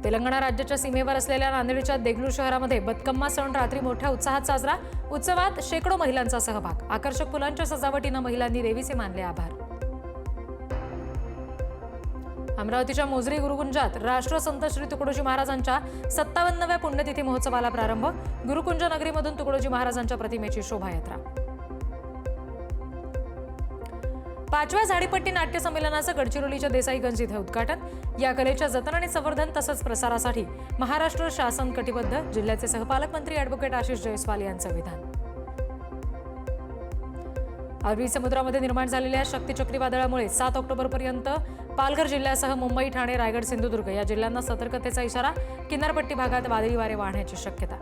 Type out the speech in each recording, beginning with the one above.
तेलंगणा राज्याच्या सीमेवर असलेल्या नांदेडच्या देगलूर शहरामध्ये बतकम्मा सण रात्री मोठ्या उत्साहात साजरा. उत्सवात शेकडो महिलांचा सहभाग. आकर्षक फुलांच्या सजावटीनं महिलांनी देवीचे मानले आभार. अमरावतीच्या मोजरी गुरुकुंजात राष्ट्रसंत श्री तुकडोजी महाराजांच्या 57व्या पुण्यतिथी महोत्सवाला प्रारंभ. गुरुकुंज नगरीमधून तुकडोजी महाराजांच्या प्रतिमेची शोभायात्रा. 5व्या झाडीपट्टी नाट्य संमेलनाचं गडचिरोलीच्या देसाईगंज इथे उद्घाटन. या कलेच्या जतन आणि संवर्धन तसंच प्रसारासाठी महाराष्ट्र शासन कटिबद्ध. जिल्ह्याचे सहपालकमंत्री ॲडव्होकेट आशिष जयस्वाल यांचं विधान. अरबी समुद्रामध्ये निर्माण झालेल्या शक्ती चक्रीवादळामुळे 7 ऑक्टोबरपर्यंत पालघर जिल्ह्यासह मुंबई, ठाणे, रायगड, सिंधुदुर्ग या जिल्ह्यांना सतर्कतेचा इशारा. किनारपट्टी भागात वादळी वारे वाहण्याची शक्यता.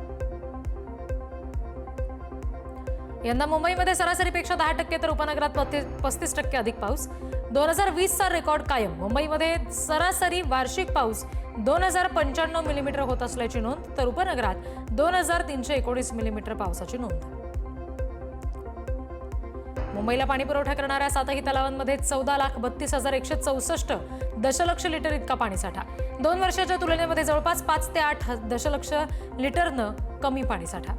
यंदा मुंबईमध्ये सरासरीपेक्षा 10% तर उपनगरात 35% अधिक पाऊस. 2020चा रेकॉर्ड कायम. मुंबईमध्ये सरासरी वार्षिक पाऊस 2095 मिलीमीटर होत असल्याची नोंद, तर उपनगरात 2319 मिलीमीटर पावसाची नोंद. मुंबईला पाणीपुरवठा करणाऱ्या 7ही तलावांमध्ये 14,32,164 दशलक्ष लिटर इतका पाणीसाठा. 2 वर्षाच्या तुलनेमध्ये जवळपास 5 ते 8 दशलक्ष लिटरनं कमी पाणीसाठा.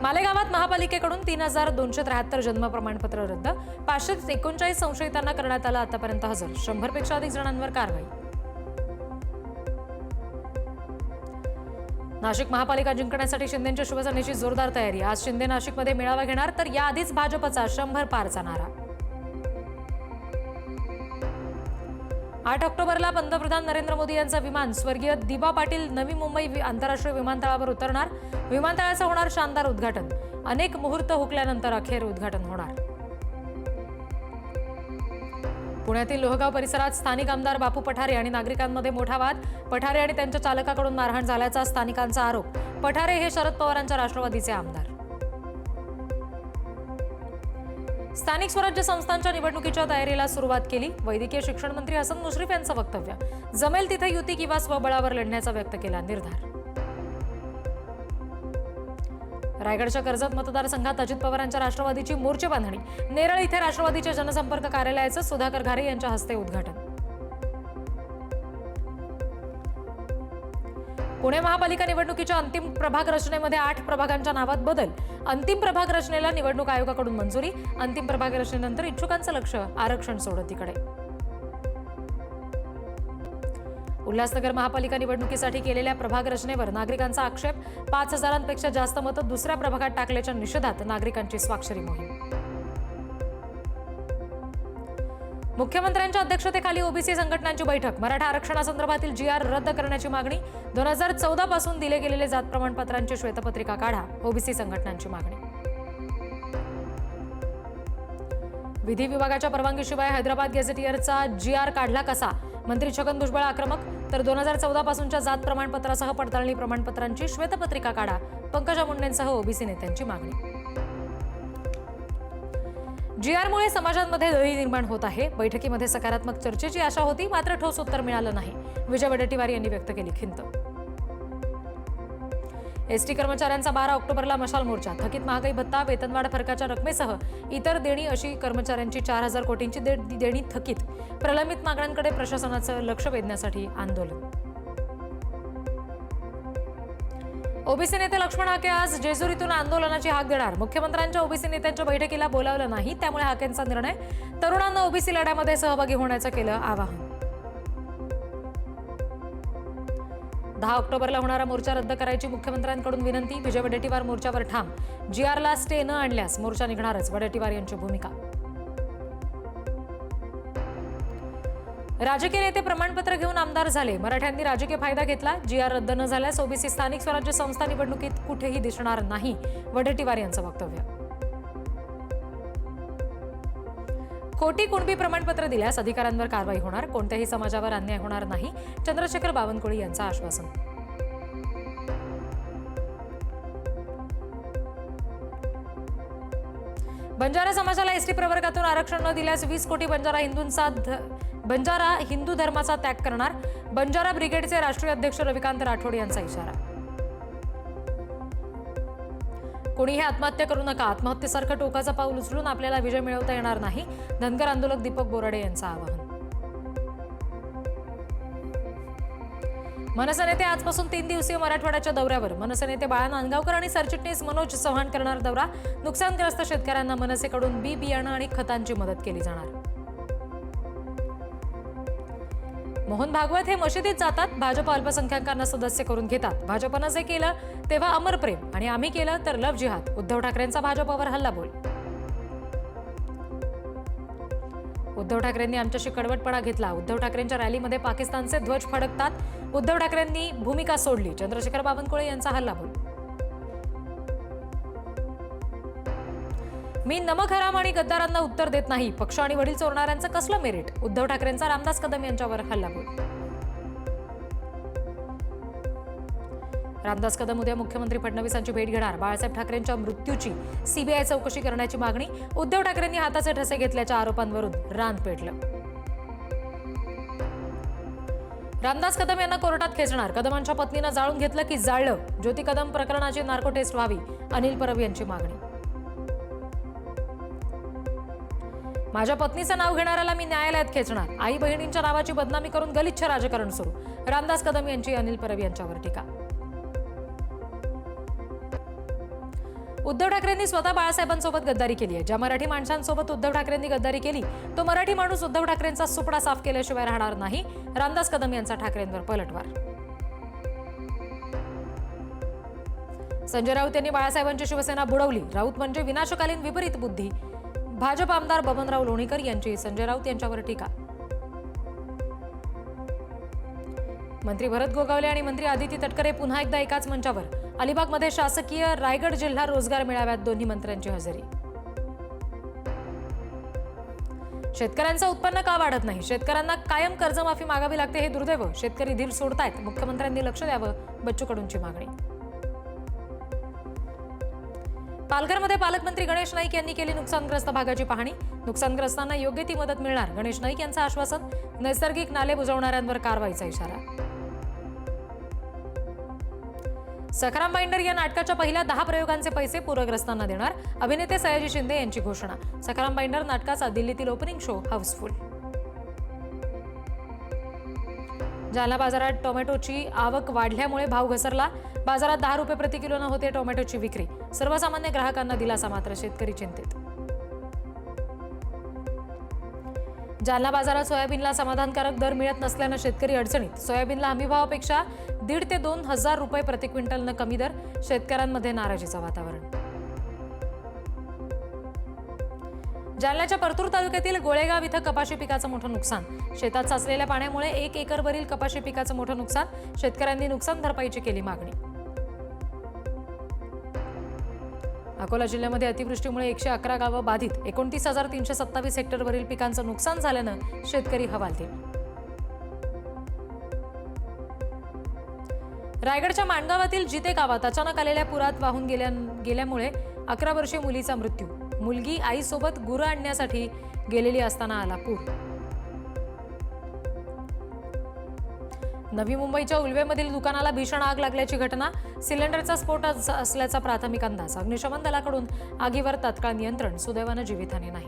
मालेगावात महापालिकेकडून 3,273 जन्म प्रमाणपत्र रद्द. 539 संशयितांना करण्यात आलं आतापर्यंत हजर. 100 पेक्षा अधिक जणांवर कारवाई. नाशिक महापालिका जिंकण्यासाठी शिंदेंच्या शिवसेनेची जोरदार तयारी. आज शिंदे नाशिकमध्ये मेळावा घेणार, तर याआधीच भाजपचा 100 पारचा नारा. 8 ऑक्टोबरला पंतप्रधान नरेंद्र मोदी यांचं विमान स्वर्गीय दिबा पाटील नवी मुंबई आंतरराष्ट्रीय विमानतळावर उतरणार. विमानतळाचं होणार शानदार उद्घाटन. अनेक मुहूर्त हुकल्यानंतर अखेर उद्घाटन होणार. पुण्यातील लोहगाव परिसरात स्थानिक आमदार बापू पठारे आणि नागरिकांमध्ये मोठा वाद. पठारे आणि त्यांच्या चालकाकडून मारहाण झाल्याचा स्थानिकांचा आरोप. पठारे हे शरद पवारांच्या राष्ट्रवादीचे आमदार. स्थानिक स्वराज्य संस्थांच्या निवडणुकीच्या तयारीला सुरुवात केली. वैद्यकीय शिक्षण मंत्री हसन मुश्रीफ यांचं वक्तव्य. जमेल तिथे युती किंवा स्वबळावर लढण्याचा व्यक्त केला निर्धार. रायगडच्या कर्जत मतदारसंघात अजित पवारांच्या राष्ट्रवादीची मोर्चे बांधणी. नेरळ इथे राष्ट्रवादीच्या जनसंपर्क कार्यालयाचं सुधाकर घारे यांच्या हस्ते उद्घाटन. पुणे महापालिका निवडणुकीच्या अंतिम प्रभाग रचनेमध्ये 8 प्रभागांच्या नावात बदल. अंतिम प्रभाग रचनेला निवडणूक आयोगाकडून मंजुरी. अंतिम प्रभाग रचनेनंतर इच्छुकांचं लक्ष आरक्षण सोडतीकडे. उल्हासनगर महापालिका निवडणुकीसाठी केलेल्या प्रभाग रचनेवर नागरिकांचा आक्षेप. 5,000पेक्षा जास्त मतं दुसऱ्या प्रभागात टाकल्याच्या निषेधात नागरिकांची स्वाक्षरी मोहीम. मुख्यमंत्र्यांच्या अध्यक्षतेखाली ओबीसी संघटनांची बैठक. मराठा आरक्षणासंदर्भातील GR रद्द करण्याची मागणी. 2014 पासून दिले गेलेले जात प्रमाणपत्रांची श्वेतपत्रिका काढा. ओबीसी संघटनांची मागणी. विधी विभागाच्या परवानगीशिवाय हैदराबाद गेझेटियरचा GR काढला कसा? मंत्री छगन भुजबळ आक्रमक. तर 2014 पासूनच्या जात प्रमाणपत्रासह पडताळणी प्रमाणपत्रांची श्वेतपत्रिका काढा. पंकजा मुंडेंसह ओबीसी नेत्यांची मागणी. GRमुळे समाजांमध्ये दळी निर्माण होत आहे. बैठकीमध्ये सकारात्मक चर्चेची आशा होती, मात्र ठोस उत्तर मिळालं नाही. विजय वडेट्टीवार यांनी व्यक्त केली खिंत. एसटी कर्मचाऱ्यांचा 12 ऑक्टोबरला मशाल मोर्चा. थकीत महागाई भत्ता, वेतनवाढ फरकाच्या रकमेसह इतर देणी अशी कर्मचाऱ्यांची 4,000 कोटींची देणी थकीत. प्रलंबित मागण्यांकडे प्रशासनाचं लक्ष वेधण्यासाठी आंदोलन. ओबीसी नेते लक्ष्मण हाके आज जेजुरीतून आंदोलनाची हाक देणार. मुख्यमंत्र्यांच्या ओबीसी नेत्यांच्या बैठकीला बोलावलं नाही, त्यामुळे हाकेंचा निर्णय. तरुणांना ओबीसी लढ्यामध्ये सहभागी होण्याचं केलं आवाहन. 10 ऑक्टोबरला होणारा मोर्चा रद्द करायची मुख्यमंत्र्यांकडून विनंती. विजय वडेट्टीवार मोर्चावर ठाम. GRला स्टे न आणल्यास मोर्चा निघणारच. वडेट्टीवार यांची भूमिका. राजकीय नेते प्रमाणपत्र घेऊन आमदार झाले. मराठ्यांनी राजकीय फायदा घेतला. GR रद्द न झाल्यास ओबीसी स्थानिक स्वराज्य संस्था निवडणुकीत कुठेही दिसणार नाही. वडेट्टीवार यांचं वक्तव्य. खोटी कुणबी प्रमाणपत्र दिल्यास अधिकाऱ्यांवर कारवाई होणार. कोणत्याही समाजावर अन्याय होणार नाही. चंद्रशेखर बावनकुळे यांचं आश्वासन. बंजारा समाजाला एसटी प्रवर्गातून आरक्षण न दिल्यास 20 कोटी बंजारा हिंदू धर्माचा त्याग करणार. बंजारा ब्रिगेडचे राष्ट्रीय अध्यक्ष रविकांत राठोड यांचा इशारा. कोणीही आत्महत्या करू नका. आत्महत्येसारखं टोकाचं पाऊल उचलून आपल्याला विजय मिळवता येणार नाही. धनगर आंदोलक दीपक बोराडे यांचं आवाहन. मनसे नेते आजपासून 3 दिवसीय मराठवाड्याच्या दौऱ्यावर. मनसे नेते बाळा नांदगावकर आणि सरचिटणीस मनोज चव्हाण करणार दौरा. नुकसानग्रस्त शेतकऱ्यांना मनसेकडून बी बियाणं आणि खतांची मदत केली जाणार. मोहन भागवत हे मशिदीत जातात, भाजप अल्पसंख्याकांना सदस्य करून घेतात. भाजपनं जे केलं तेव्हा अमर प्रेम आणि आम्ही केलं तर लव जिहाद. उद्धव ठाकरेंचा भाजपवर हल्लाबोल. उद्धव ठाकरेंनी आमच्याशी कडवटपणा घेतला. उद्धव ठाकरेंच्या रॅलीमध्ये पाकिस्तानचे ध्वज फडकतात. उद्धव ठाकरेंनी भूमिका सोडली. चंद्रशेखर बावनकुळे यांचा हल्लाबोल. मी नमक हराम आणि गद्दारांना उत्तर देत नाही. पक्ष आणि वडील चोरणाऱ्यांचं कसलं मेरिट. उद्धव ठाकरेंचा रामदास कदम यांच्यावर हल्लाबोल. रामदास कदम उद्या मुख्यमंत्री फडणवीसांची भेट घेणार. बाळासाहेब ठाकरेंच्या मृत्यूची सीबीआय चौकशी करण्याची मागणी. उद्धव ठाकरेंनी हाताचे ठसे घेतल्याच्या आरोपांवरून रान पेटलं. रामदास कदम यांना कोर्टात खेचणार. कदमांच्या पत्नीनं जाळून घेतलं की जाळलं. ज्योती कदम प्रकरणाची नार्को टेस्ट व्हावी. अनिल परब यांची मागणी. माझ्या पत्नीचं नाव घेणाऱ्याला मी न्यायालयात खेचणार. आई बहिणींच्या नावाची बदनामी करून गलिच्छ राजकारण सुरू. रामदास कदम यांची अनिल परब यांच्यावर टीका. उद्धव ठाकरेंनी स्वतः बाळासाहेबांसोबत गद्दारी केली आहे. ज्या मराठी माणसांसोबत उद्धव ठाकरेंनी गद्दारी केली तो मराठी माणूस उद्धव ठाकरेंचा सुपडा साफ केल्याशिवाय राहणार नाही. रामदास कदम यांचा ठाकरेंवर पलटवार. संजय राऊत यांनी बाळासाहेबांची शिवसेना बुडवली. राऊत म्हणजे विनाशकालीन विपरीत बुद्धी. भाजप आमदार बबनराव लोणीकर यांची संजय राऊत यांच्यावर टीका. मंत्री भरत गोगावले आणि मंत्री आदिती तटकरे पुन्हा एकदा एकाच मंचावर. अलिबागमध्ये शासकीय रायगड जिल्हा रोजगार मेळाव्यात दोन्ही मंत्र्यांची हजेरी. शेतकऱ्यांचं उत्पन्न का वाढत नाही. शेतकऱ्यांना कायम कर्जमाफी मागावी लागते हे दुर्दैव. शेतकरी धीर सोडतायत. मुख्यमंत्र्यांनी लक्ष द्यावं. बच्चू कडूंची मागणी. पालघरमध्ये पालकमंत्री गणेश नाईक यांनी केली नुकसानग्रस्त भागाची पाहणी. नुकसानग्रस्तांना योग्य ती मदत मिळणार. गणेश नाईक यांचं आश्वासन. नैसर्गिक नाले बुजवणाऱ्यांवर कारवाईचा इशारा. सखाराम बाइंडर या नाटकाच्या पहिल्या 10 प्रयोगांचे पैसे पूरग्रस्तांना देणार. अभिनेते सयाजी शिंदे यांची घोषणा. सखाराम बाइंडर नाटकाचा दिल्लीतील ओपनिंग शो हाऊसफुल. जालना बाजारात टोमॅटोची आवक वाढल्यामुळे भाव घसरला. बाजारात 10 रुपये प्रति किलोनं होते टोमॅटोची विक्री. सर्वसामान्य ग्राहकांना दिलासा, मात्र शेतकरी चिंतित. जालना बाजारात सोयाबीनला समाधानकारक दर मिळत नसल्यानं शेतकरी अडचणीत. सोयाबीनला हमीभावापेक्षा 1,500 ते 2,000 रुपये प्रति क्विंटलनं कमी दर. शेतकऱ्यांमध्ये नाराजीचं वातावरण. जालन्याच्या परतूर तालुक्यातील गोळेगाव इथं कपाशी पिकाचं मोठं नुकसान. शेतात साचलेल्या पाण्यामुळे 1 एकरवरील कपाशी पिकाचं मोठं नुकसान. शेतकऱ्यांनी नुकसान भरपाईची केली मागणी. अकोला जिल्ह्यामध्ये अतिवृष्टीमुळे 111 गावं बाधित. 29,327 हेक्टरवरील पिकांचं नुकसान झाल्यानं शेतकरी हवालदिल. रायगडच्या माणगावातील जिते गावात अचानक आलेल्या पुरात वाहून गेल्यामुळे 11 वर्षीय मुलीचा मृत्यू. मुलगी आईसोबत गुरं आणण्यासाठी गेलेली असताना आला पूर. नवी मुंबईच्या उल्वेमधील दुकानाला भीषण आग लागल्याची घटना. सिलेंडरचा स्फोट असल्याचा प्राथमिक अंदाज. अग्निशमन दलाकडून आगीवर तात्काळ नियंत्रण. सुदैवानं जीवितहानी नाही.